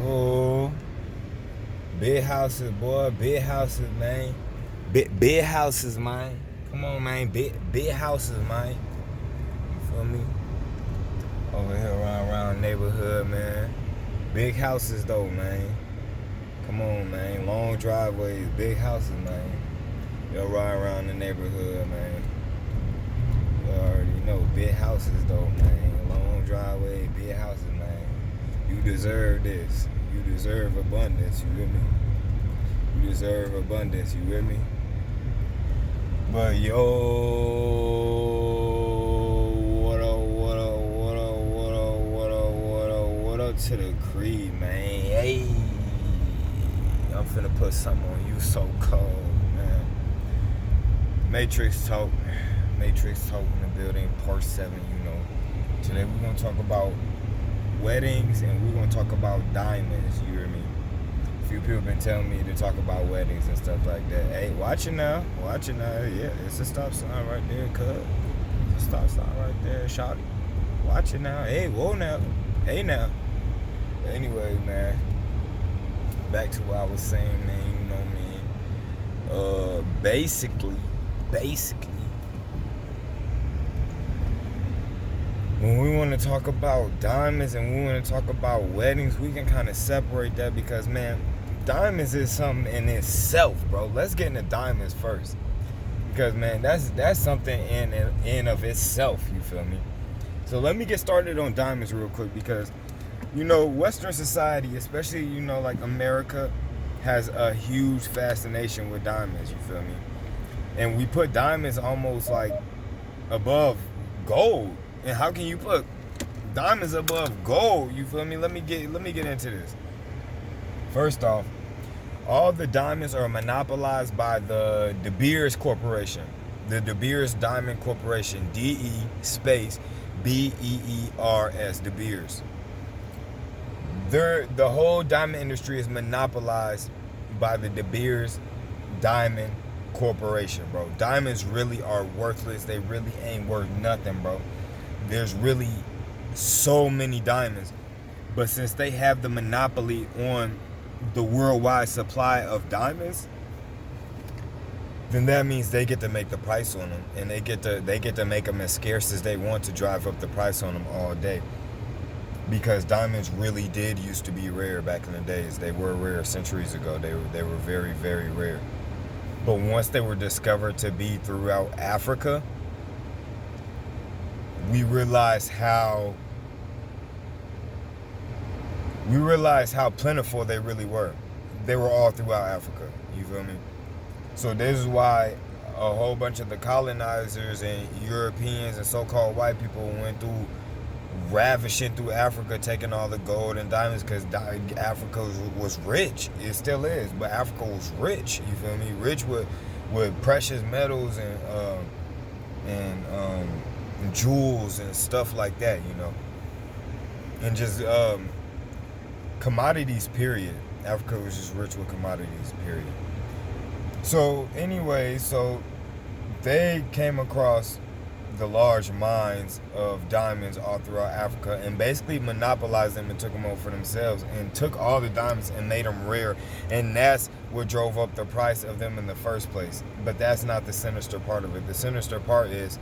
Oh, big houses, boy. Big houses, man. Big houses, man. Come on, man. Big houses, man. You feel me? Over here around neighborhood, man. Big houses, though, man. Come on, man. Long driveways, big houses, man. You'll ride around the neighborhood, man. You already know. Big houses, though, man. Long driveway, big houses, man. You deserve this. You deserve abundance, you hear me? You deserve abundance, you hear me? But yo, what up to the creed, man? Hey, I'm finna put something on you so cold, man. Matrix Talk in the building, part 7, you know. Today we're gonna talk about weddings and we're gonna talk about diamonds, you hear me? A few people been telling me to talk about weddings and stuff like that. Hey, watch it now. Yeah, it's a stop sign right there, cuz. It's a stop sign right there, shawty. Watch it now. Hey, whoa now. Hey now. Anyway, man. Back to what I was saying, man. You know, man. Basically, when we want to talk about diamonds and we want to talk about weddings, we can kind of separate that because, man, diamonds is something in itself, bro. Let's get into diamonds first. Because, man, that's something in of itself, you feel me? So let me get started on diamonds real quick because, you know, Western society, especially, you know, like America, has a huge fascination with diamonds, you feel me? And we put diamonds almost like above gold. And how can you put diamonds above gold? You feel me? Let me get into this. First off, all the diamonds are monopolized by the De Beers Corporation. The De Beers Diamond Corporation. DE space BEERS. De Beers. The whole diamond industry is monopolized by the De Beers Diamond Corporation, bro. Diamonds really are worthless. They really ain't worth nothing, bro. There's really so many diamonds, but since they have the monopoly on the worldwide supply of diamonds, then that means they get to make the price on them, and they get to make them as scarce as they want to drive up the price on them all day. Because diamonds really did used to be rare back in the days. They were rare centuries ago. They were very, very rare. But once they were discovered to be throughout Africa, we realized how plentiful they really were. They were all throughout Africa. You feel me? So this is why a whole bunch of the colonizers and Europeans and so-called white people went through ravishing through Africa, taking all the gold and diamonds, because Africa was rich. It still is, but Africa was rich. You feel me? Rich with precious metals and jewels and stuff like that, you know, and just commodities, period. Africa was just rich with commodities, period. So anyway, so they came across the large mines of diamonds all throughout Africa and basically monopolized them and took them over for themselves and took all the diamonds and made them rare, and that's what drove up the price of them in the first place. But that's not the sinister part of it. The sinister part is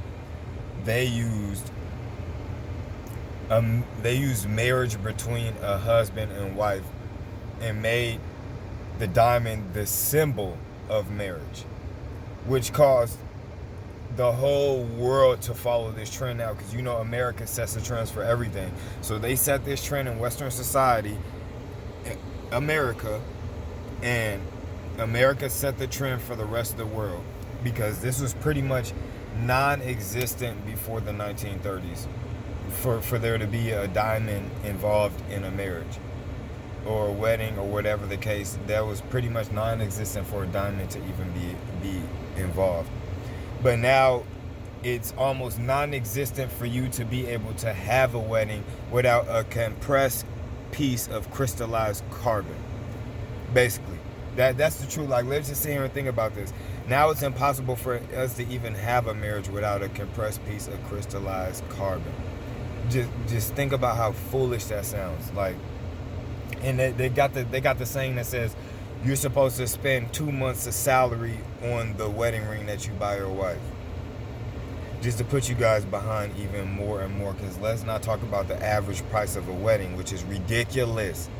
they used marriage between a husband and wife and made the diamond the symbol of marriage, which caused the whole world to follow this trend now, because you know America sets the trends for everything. So they set this trend in Western society, America, and America set the trend for the rest of the world, because this was pretty much non-existent before the 1930s for there to be a diamond involved in a marriage or a wedding or whatever the case. That was pretty much non-existent for a diamond to even be involved. But now it's almost non-existent for you to be able to have a wedding without a compressed piece of crystallized carbon. Basically, that's the truth. Like, let's just sit here and think about this. Now it's impossible for us to even have a marriage without a compressed piece of crystallized carbon. Just think about how foolish that sounds. Like, And they got the saying that says you're supposed to spend 2 months of salary on the wedding ring that you buy your wife. Just to put you guys behind even more and more, because let's not talk about the average price of a wedding, which is ridiculous.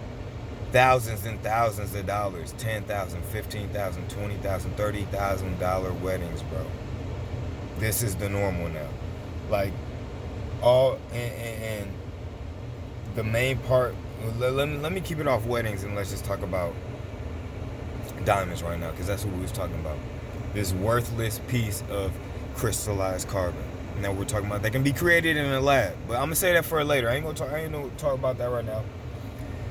Thousands and thousands of dollars, $10,000, $15,000, $20,000, $30,000 weddings, bro. This is the normal now. Like, all and the main part. Let me keep it off weddings and let's just talk about diamonds right now, because that's what we was talking about. This worthless piece of crystallized carbon. Now we're talking about they can be created in a lab, but I'm gonna say that for later. I ain't gonna talk about that right now.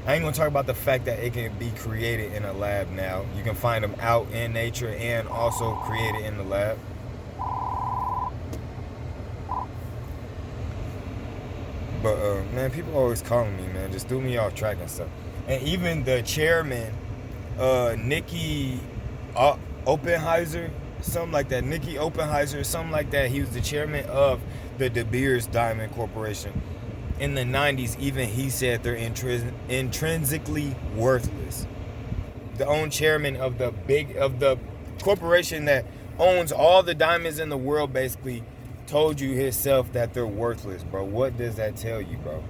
I ain't gonna talk about the fact that it can be created in a lab now. You can find them out in nature and also created in the lab. But man, people always calling me, man, just threw me off track and stuff. And even the chairman, Nicky Oppenheiser, something like that. Nicky Oppenheiser, something like that. He was the chairman of the De Beers Diamond Corporation. In the 90s, even he said they're intrinsically worthless. The own chairman of the corporation that owns all the diamonds in the world basically told you himself that they're worthless, bro. What does that tell you, bro?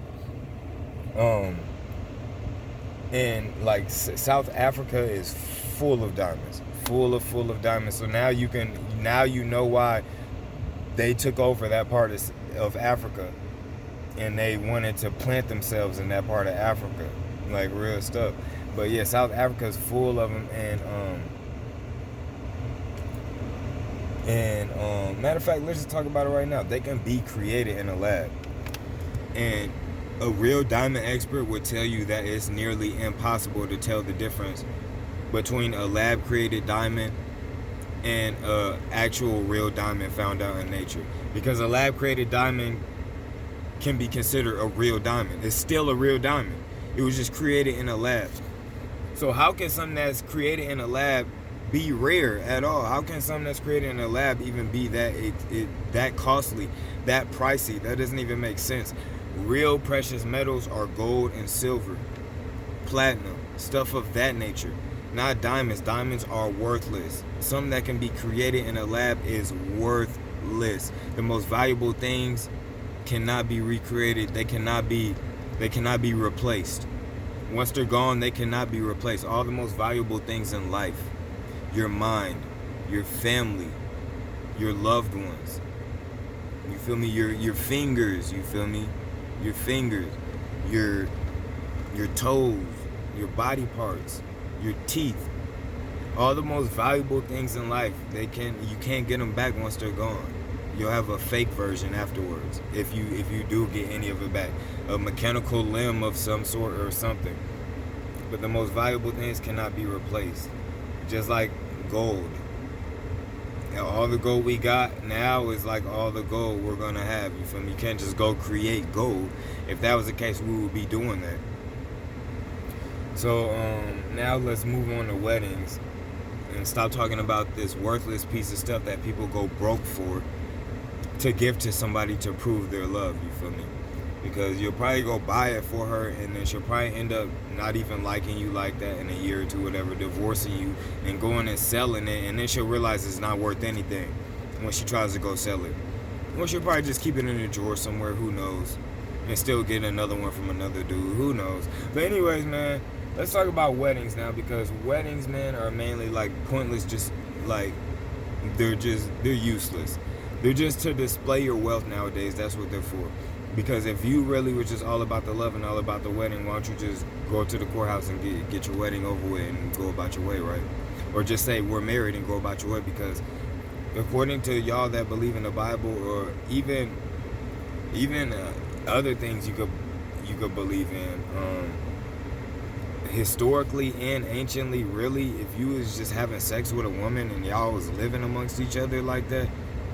And like South Africa is full of diamonds, full of diamonds. So now you know why they took over that part of Africa, and they wanted to plant themselves in that part of Africa, like real stuff. But yeah, South Africa is full of them, and matter of fact, let's just talk about it right now. They can be created in a lab, and a real diamond expert would tell you that it's nearly impossible to tell the difference between a lab created diamond and a actual real diamond found out in nature, because a lab created diamond can be considered a real diamond. It's still a real diamond. It was just created in a lab. So how can something that's created in a lab be rare at all? How can something that's created in a lab even be that costly, that pricey? That doesn't even make sense. Real precious metals are gold and silver, platinum, stuff of that nature. Not diamonds. Diamonds are worthless. Something that can be created in a lab is worthless. The most valuable things cannot be recreated. They cannot be replaced. Once they're gone, they cannot be replaced. All the most valuable things in life, your mind, your family, your loved ones, you feel me, your fingers, you feel me, your fingers, your toes, your body parts, your teeth, all the most valuable things in life, you can't get them back once they're gone. You'll have a fake version afterwards if you do get any of it back, a mechanical limb of some sort or something. But the most valuable things cannot be replaced. Just like gold. Now, all the gold we got now is like all the gold we're gonna have. You feel me? You can't just go create gold. If that was the case, we would be doing that. So now let's move on to weddings and stop talking about this worthless piece of stuff that people go broke for to give to somebody to prove their love. You feel me? Because you'll probably go buy it for her, and then she'll probably end up not even liking you like that in a year or two, whatever, divorcing you and going and selling it, and then she'll realize it's not worth anything when she tries to go sell it. Or she'll probably just keep it in a drawer somewhere, who knows, and still get another one from another dude, who knows. But anyways, man, let's talk about weddings now, because weddings, man, are mainly like pointless, just like they're useless. They're just to display your wealth nowadays. That's what they're for. Because if you really were just all about the love and all about the wedding, why don't you just go to the courthouse and get your wedding over with and go about your way, right? Or just say we're married and go about your way. Because according to y'all that believe in the Bible, or even other things you could believe in, historically and anciently, really, if you was just having sex with a woman and y'all was living amongst each other like that,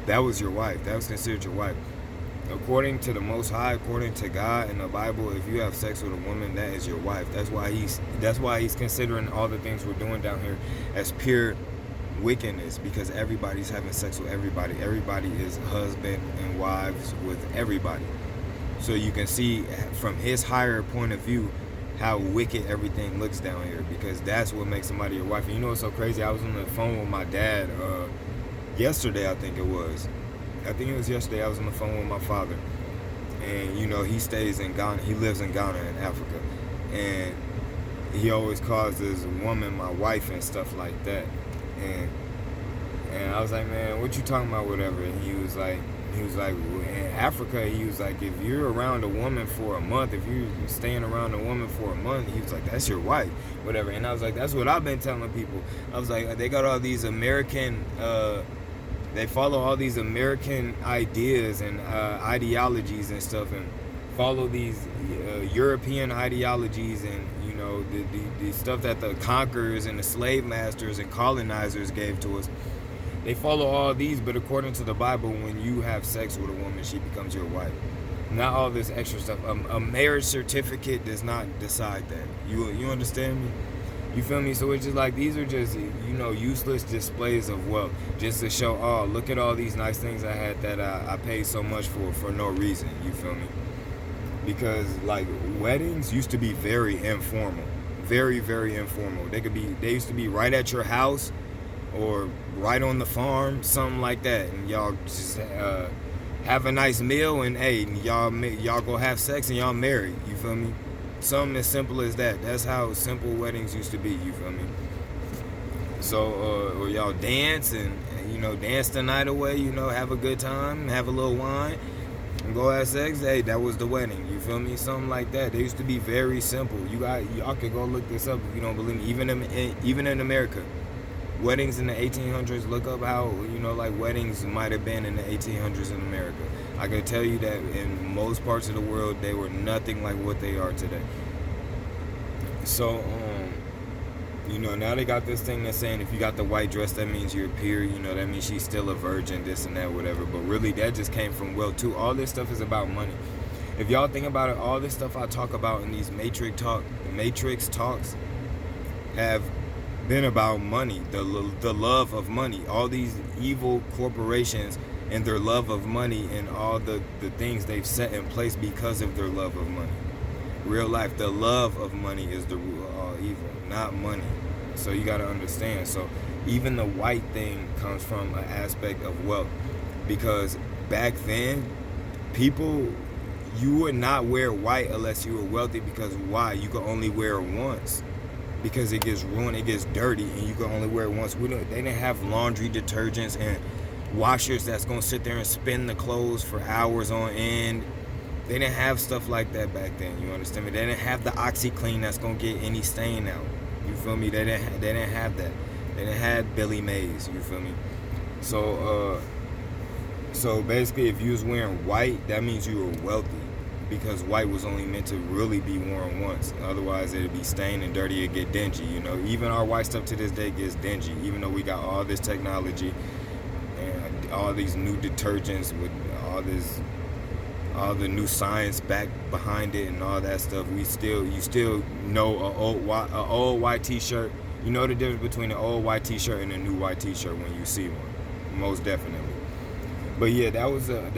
that was your wife. That was considered your wife. According to the Most High, according to God in the Bible, if you have sex with a woman, that is your wife. That's why he's considering all the things we're doing down here as pure wickedness, because everybody's having sex with everybody. Everybody is husband and wives with everybody. So you can see from his higher point of view, how wicked everything looks down here, because that's what makes somebody your wife. And you know what's so crazy? I was on the phone with my dad yesterday, I think it was. I think it was yesterday. I was on the phone with my father, and you know he stays in Ghana. He lives in Ghana in Africa, and he always calls this woman my wife and stuff like that. And I was like, man, what you talking about, whatever? And he was like, in Africa, he was like, if you're around a woman for a month, if you're staying around a woman for a month, he was like, that's your wife, whatever. And I was like, that's what I've been telling people. I was like, they got all these American, they follow all these American ideas and ideologies and stuff, and follow these European ideologies, and you know the stuff that the conquerors and the slave masters and colonizers gave to us. They follow all these, but according to the Bible, when you have sex with a woman, she becomes your wife. Not all this extra stuff. A marriage certificate does not decide that. You understand me? You feel me? So it's just like, these are just, you know, useless displays of wealth, just to show, oh, look at all these nice things I had that I paid so much for no reason. You feel me? Because like weddings used to be very informal, very, very informal. They used to be right at your house or right on the farm, something like that, and y'all just have a nice meal, and hey, y'all go have sex and y'all married. You feel me? Something as simple as that. That's how simple weddings used to be. You feel me? So or y'all dance and you know, dance the night away. You know, have a good time, have a little wine, and go have sex. Hey, that was the wedding. You feel me? Something like that. They used to be very simple. Y'all could go look this up if you don't believe me. Even in America. Weddings in the 1800s, look up how, you know, like weddings might have been in the 1800s in America. I can tell you that in most parts of the world, they were nothing like what they are today. So, you know, now they got this thing that's saying if you got the white dress, that means you're pure, you know, that means she's still a virgin, this and that, whatever. But really, that just came from wealth too. All this stuff is about money. If y'all think about it, all this stuff I talk about in these Matrix talks have been about money, the love of money. All these evil corporations and their love of money, and all the things they've set in place because of their love of money. Real life, the love of money is the root of all evil, not money. So you got to understand. So even the white thing comes from an aspect of wealth, because back then, people, you would not wear white unless you were wealthy. Because why? You could only wear it once, because it gets ruined, it gets dirty, and you can only wear it once. They didn't have laundry detergents and washers that's gonna sit there and spin the clothes for hours on end. They didn't have stuff like that back then. You understand me? They didn't have the OxyClean that's gonna get any stain out. You feel me? They didn't have that. They didn't have Billy Mays. You feel me? So basically, if you was wearing white, that means you were wealthy. Because white was only meant to really be worn once. Otherwise, it'd be stained and dirty. It'd get dingy. You know, even our white stuff to this day gets dingy. Even though we got all this technology and all these new detergents with all the new science back behind it and all that stuff, you still know an old white T-shirt. You know the difference between an old white T-shirt and a new white T-shirt when you see one. Most definitely. But yeah, that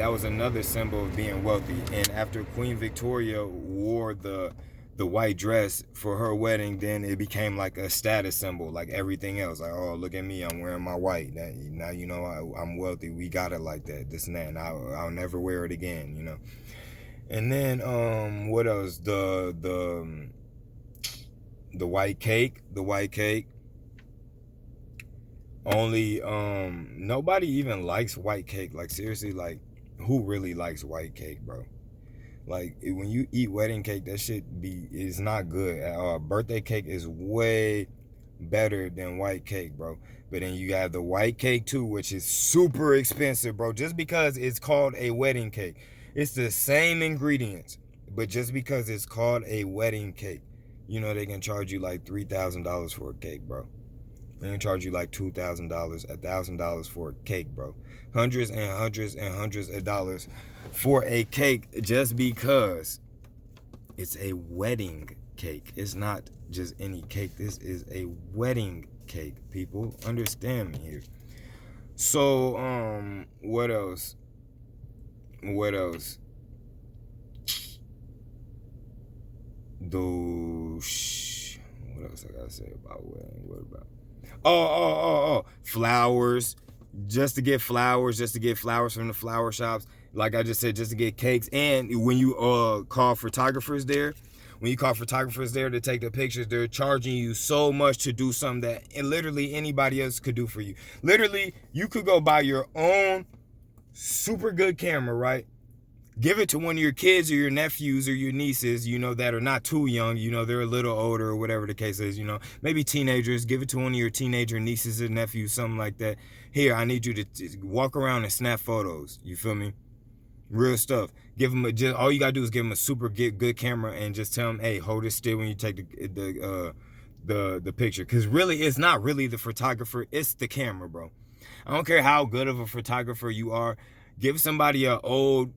was another symbol of being wealthy. And after Queen Victoria wore the white dress for her wedding, then it became like a status symbol, like everything else. Like, oh, look at me, I'm wearing my white. Now you know I'm wealthy. We got it like that, this and that. And I'll never wear it again, you know. And then what else? The white cake, Only nobody even likes white cake. Like seriously, like who really likes white cake, bro? Like when you eat wedding cake, that shit is not good at all. Birthday cake is way better than white cake, bro. But then you have the white cake too, which is super expensive, bro. Just because it's called a wedding cake. It's the same ingredients, but just because it's called a wedding cake, you know they can charge you like $3,000 for a cake, bro. They can charge you like $2,000, $1,000 for a cake, bro. Hundreds and hundreds and hundreds of dollars for a cake just because it's a wedding cake. It's not just any cake. This is a wedding cake, people. Understand me here. So, what else? What else I gotta say about wedding? What about? Oh. Flowers. Just to get flowers from the flower shops. Like I just said, just to get cakes. And when you call photographers there, to take the pictures, they're charging you so much to do something that literally anybody else could do for you. Literally, you could go buy your own super good camera, right? Give it to one of your kids or your nephews or your nieces, that are not too young, they're a little older or whatever the case is, maybe teenagers. Give it to one of your teenager nieces or nephews, something like that. Here, I need you to walk around and snap photos. You feel me? Real stuff. Give them all you gotta do is give them a super good camera and just tell them, hey, hold it still when you take the picture. Because really, it's not really the photographer, it's the camera, bro. I don't care how good of a photographer you are. Give somebody an old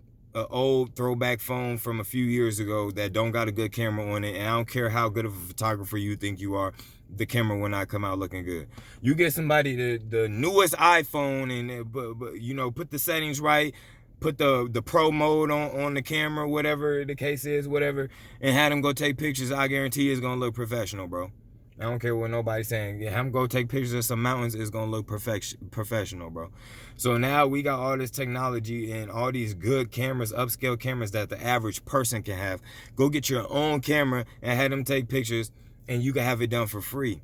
throwback phone from a few years ago that don't got a good camera on it, and I don't care how good of a photographer you think you are, the camera will not come out looking good. You get somebody the newest iPhone and put the settings right, put the pro mode on the camera, whatever the case is, whatever, and have them go take pictures. I guarantee it's gonna look professional, bro. I don't care what nobody's saying. Yeah, I'm going to take pictures of some mountains. It's going to look professional, bro. So now we got all this technology and all these good cameras, upscale cameras that the average person can have. Go get your own camera and have them take pictures, and you can have it done for free.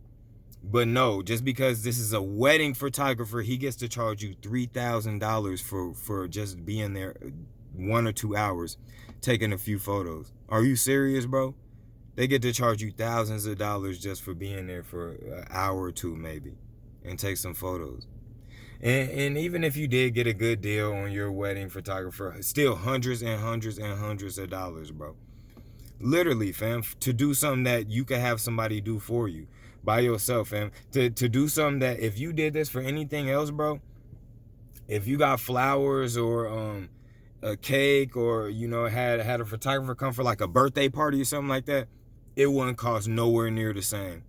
But no, just because this is a wedding photographer, he gets to charge you $3,000 for just being there 1 or 2 hours, taking a few photos. Are you serious, bro? They get to charge you thousands of dollars just for being there for an hour or two, maybe, and take some photos. And even if you did get a good deal on your wedding photographer, still hundreds and hundreds and hundreds of dollars, bro. Literally, fam, to do something that you could have somebody do for you by yourself, fam. To do something that if you did this for anything else, bro, if you got flowers or a cake or, had a photographer come for like a birthday party or something like that, it wouldn't cost nowhere near the same.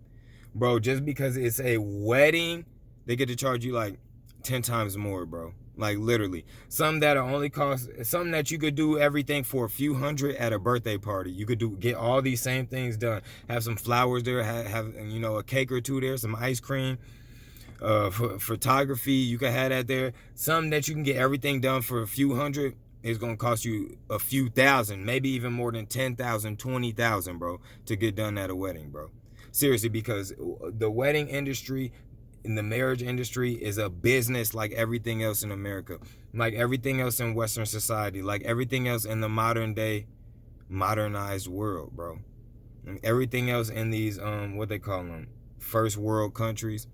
Bro, just because it's a wedding, they get to charge you like 10 times more, bro. Like literally. Something that you could do everything for a few hundred at a birthday party. You could get all these same things done. Have some flowers there, have a cake or two there, some ice cream, photography, you can have that there. Something that you can get everything done for a few hundred. It's going to cost you a few thousand, maybe even more than 10,000, 20,000, bro, to get done at a wedding, bro. Seriously, because the wedding industry and the marriage industry is a business like everything else in America, like everything else in Western society, like everything else in the modern day, modernized world, bro. And everything else in these, what they call them, first world countries,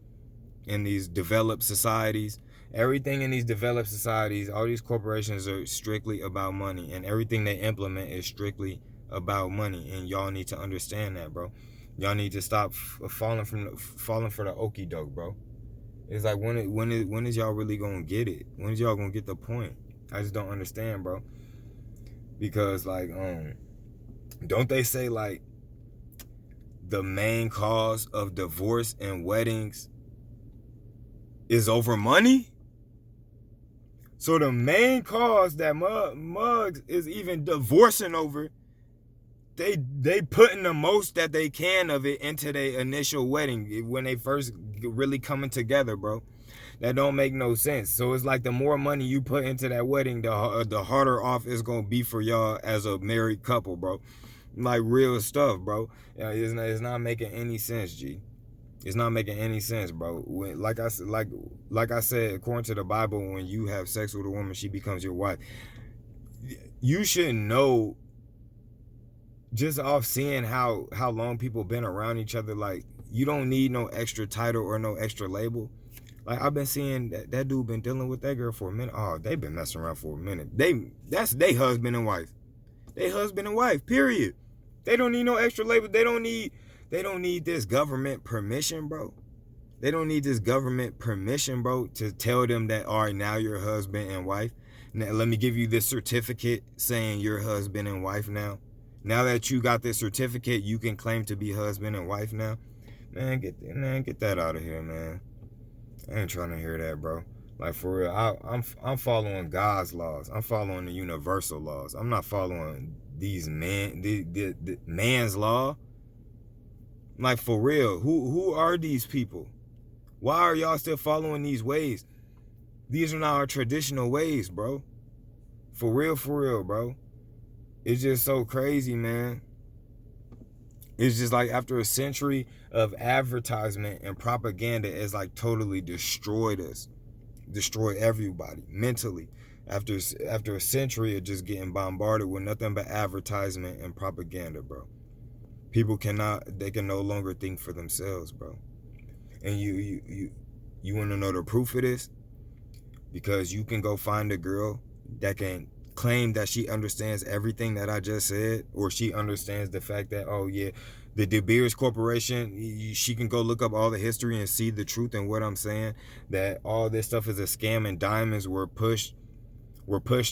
in these developed societies. Everything in these developed societies, all these corporations are strictly about money, and everything they implement is strictly about money. And y'all need to understand that, bro. Y'all need to stop falling for the okie doke, bro. It's like when is y'all really gonna get it? When is y'all gonna get the point? I just don't understand, bro. Because like don't they say like the main cause of divorce and weddings is over money? So the main cause that Muggs is even divorcing over, they putting the most that they can of it into their initial wedding when they first really coming together, bro. That don't make no sense. So it's like the more money you put into that wedding, the harder off it's gonna be for y'all as a married couple, bro. Like real stuff, bro. It's not making any sense, G. It's not making any sense, bro. Like I said, according to the Bible, when you have sex with a woman, she becomes your wife. You should know, just off seeing how long people been around each other, like, you don't need no extra title or no extra label. Like, I've been seeing that dude been dealing with that girl for a minute. Oh, they've been messing around for a minute. That's they husband and wife. They husband and wife, period. They don't need no extra label. They don't need this government permission, bro. They don't need this government permission, bro, to tell them that, all right, now you're husband and wife. Now, let me give you this certificate saying you're husband and wife now. Now that you got this certificate, you can claim to be husband and wife now. Man, get that out of here, man. I ain't trying to hear that, bro. Like, for real, I'm following God's laws. I'm following the universal laws. I'm not following these the man's law. Like, for real, who are these people? Why are y'all still following these ways? These are not our traditional ways, bro. For real, bro. It's just so crazy, man. It's just like, after a century of advertisement and propaganda, it's like totally destroyed us. Destroyed everybody mentally. After a century of just getting bombarded with nothing but advertisement and propaganda, bro. People can no longer think for themselves, bro. And you want to know the proof of this? Because you can go find a girl that can claim that she understands everything that I just said, or she understands the fact that, oh yeah, the De Beers Corporation, she can go look up all the history and see the truth in what I'm saying, that all this stuff is a scam and diamonds were pushed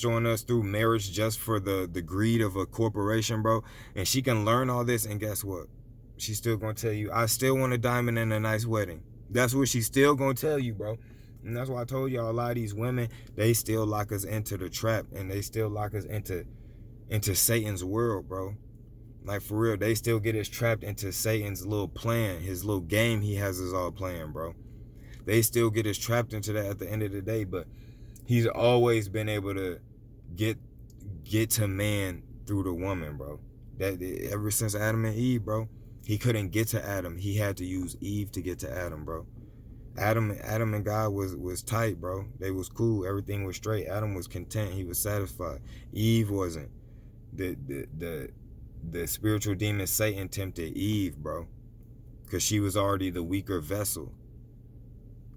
on us through marriage just for the greed of a corporation, bro. And she can learn all this, and guess what? She's still gonna tell you, I still want a diamond and a nice wedding. That's what she's still gonna tell you, bro. And that's why I told y'all, a lot of these women, they still lock us into the trap, and they still lock us into Satan's world, bro. Like, for real, they still get us trapped into Satan's little plan, his little game he has us all playing, bro. They still get us trapped into that at the end of the day, but he's always been able to get to man through the woman, bro. That ever since Adam and Eve, bro, he couldn't get to Adam. He had to use Eve to get to Adam, bro. Adam and God was tight, bro. They was cool. Everything was straight. Adam was content. He was satisfied. Eve wasn't. The spiritual demon Satan tempted Eve, bro, because she was already the weaker vessel.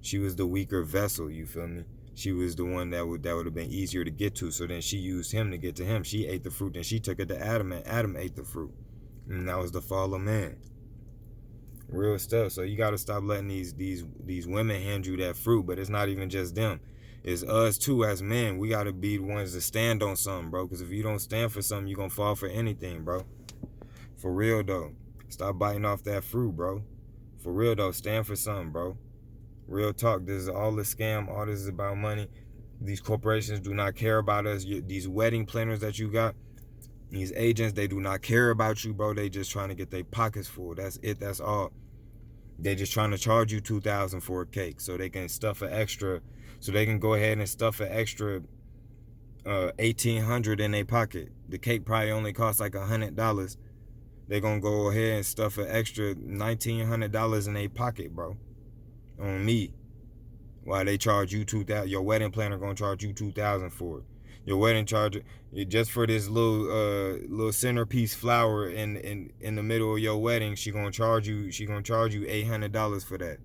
She was the weaker vessel, you feel me? She was the one that would have been easier to get to. So then she used him to get to him. She ate the fruit, and she took it to Adam, and Adam ate the fruit. And that was the fall of man. Real stuff. So you got to stop letting these women hand you that fruit. But it's not even just them. It's us too as men. We got to be the ones to stand on something, bro. Because if you don't stand for something, you're going to fall for anything, bro. For real, though. Stop biting off that fruit, bro. For real, though. Stand for something, bro. Real talk. This is all a scam. All this is about money. These corporations do not care about us. These wedding planners that you got, these agents, they do not care about you, bro. They just trying to get their pockets full. That's it. That's all. They just trying to charge you $2,000 for a cake so they can stuff an extra. So they can go ahead and stuff an extra $1,800 in their pocket. The cake probably only costs like $100. They're gonna go ahead and stuff an extra $1,900 in their pocket, bro. On me. Why they charge you $2,000? Your wedding planner gonna charge you $2,000 for it. Your wedding charge, just for this little centerpiece flower in the middle of your wedding, she gonna charge you $800 for that.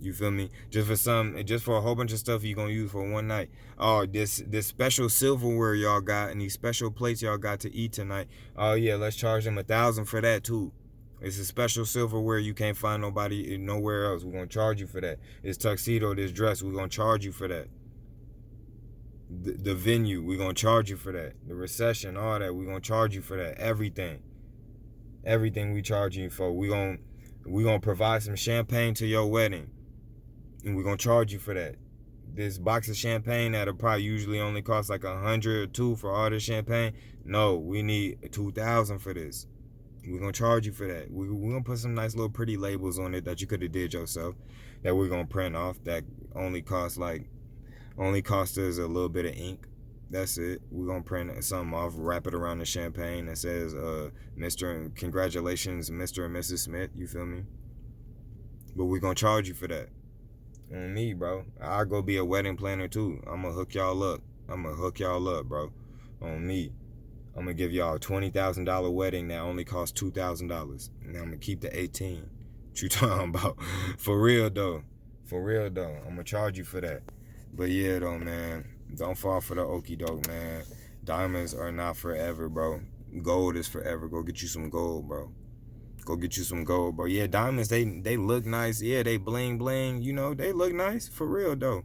You feel me? Just for a whole bunch of stuff you gonna use for one night. Oh, this special silverware y'all got and these special plates y'all got to eat tonight. Oh yeah, let's charge them $1,000 for that too. It's a special silverware you can't find nobody nowhere else. We're gonna charge you for that. This tuxedo, this dress, we're gonna charge you for that. The venue, we're gonna charge you for that. The recession, all that, we're gonna charge you for that. Everything we charge you for. We're gonna provide some champagne to your wedding, and we're gonna charge you for that. This box of champagne that'll probably usually only cost like $100 or $200 for all this champagne. No, we need $2,000 for this. We're gonna charge you for that. We're gonna put some nice little pretty labels on it that you could have did yourself, that we're gonna print off, that only cost us a little bit of ink. That's it. We're gonna print something off, wrap it around the champagne that says congratulations, Mr. and Mrs. Smith. You feel me? But we're gonna charge you for that. On me, bro. I'll go be a wedding planner too. I'm gonna hook y'all up. Bro. On me. I'm gonna give y'all a $20,000 wedding that only costs $2,000. And I'm gonna keep the 18. What you talking about? For real though. I'm gonna charge you for that. But yeah though, man. Don't fall for the okie doke, man. Diamonds are not forever, bro. Gold is forever. Go get you some gold, bro. Yeah, diamonds, they look nice. Yeah, they bling bling. You know, they look nice. For real though.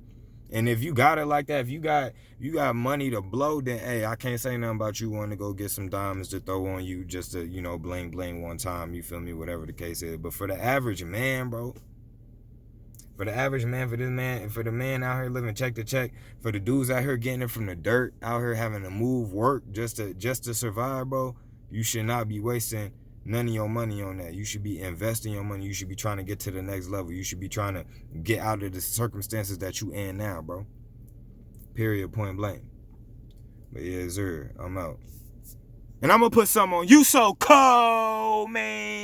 And if you got it like that, if you got money to blow, then hey, I can't say nothing about you wanting to go get some diamonds to throw on you just to, you know, bling bling one time, you feel me, whatever the case is. But for the average man, bro, For the average man, for this man, for the man out here living check to check, for the dudes out here getting it from the dirt, out here having to move, work just to survive, bro, you should not be wasting none of your money on that. You should be investing your money. You should be trying to get to the next level. You should be trying to get out of the circumstances that you in now, bro. Period, point blank. But yeah, sir, I'm out. And I'm going to put something on You So Cold, man.